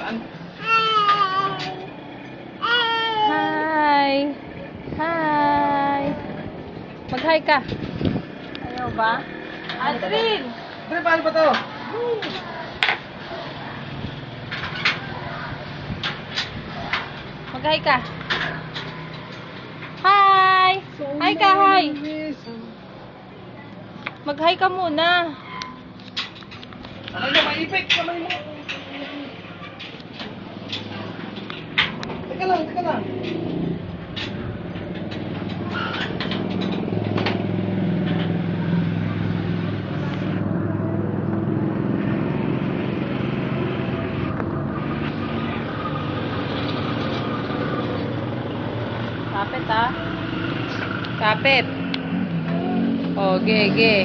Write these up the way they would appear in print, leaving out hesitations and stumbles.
Saan? Hi! Hi! Mag-hi ka. Ayaw ba? Adrin! Pre, paano ba to? Mag-hi ka. Hi! Hi ka, hi! Mag-hi ka muna. Kamay mo, maipik! Kamay mo! Teka lang, teka lang. Kapit ha. Kapit. O, ge.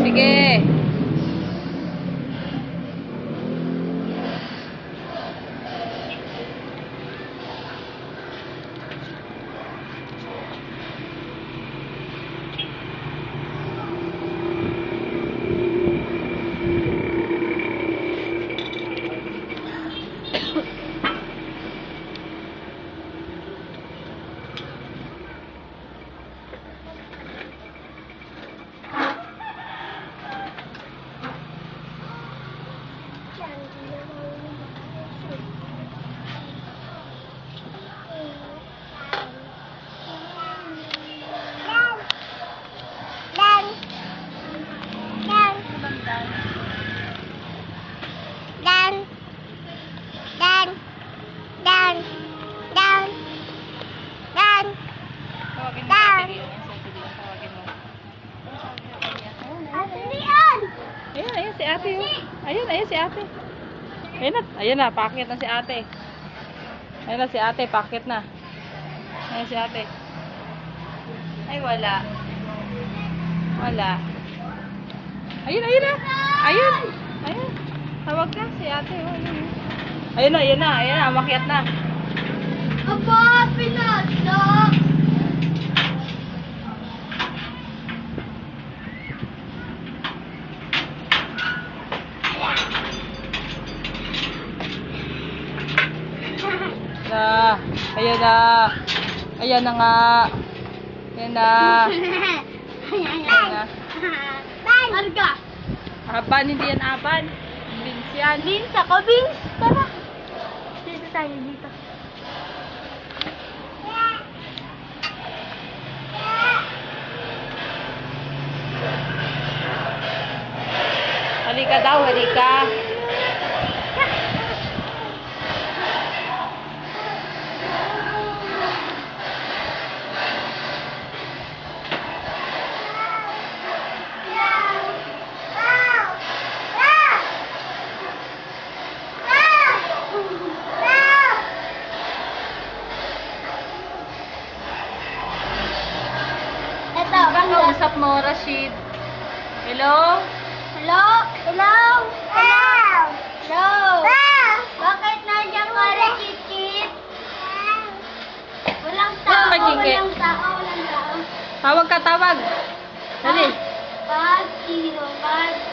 Sige. Tawagin mo sa ate. Tawagin mo. Ayan si ate. Ayan si ate. Ayan na, pakit na si ate. Ayan na si ate, pakit na. Ayan si ate. Ay, wala. Wala. Ayun na. Ayun. Tawag ka si ate. Ayun na, makiat na. Aba, pinasok! Ayan na. Ayan na nga. Ayan na. Arga! Aban, hindi yan aban. Bins yan. Vince ako, Vince! Tara! Dito tayo, dito. Halika daw, halika. Ito, Baka kausap mo, Rashid. Hello? Hello? Hello? Hello? Hello? Bakit nandiyan ka rin, Kit? Walang tao, Bakit, Kiki? walang tao. Tawag ka, tawag. Dali. 505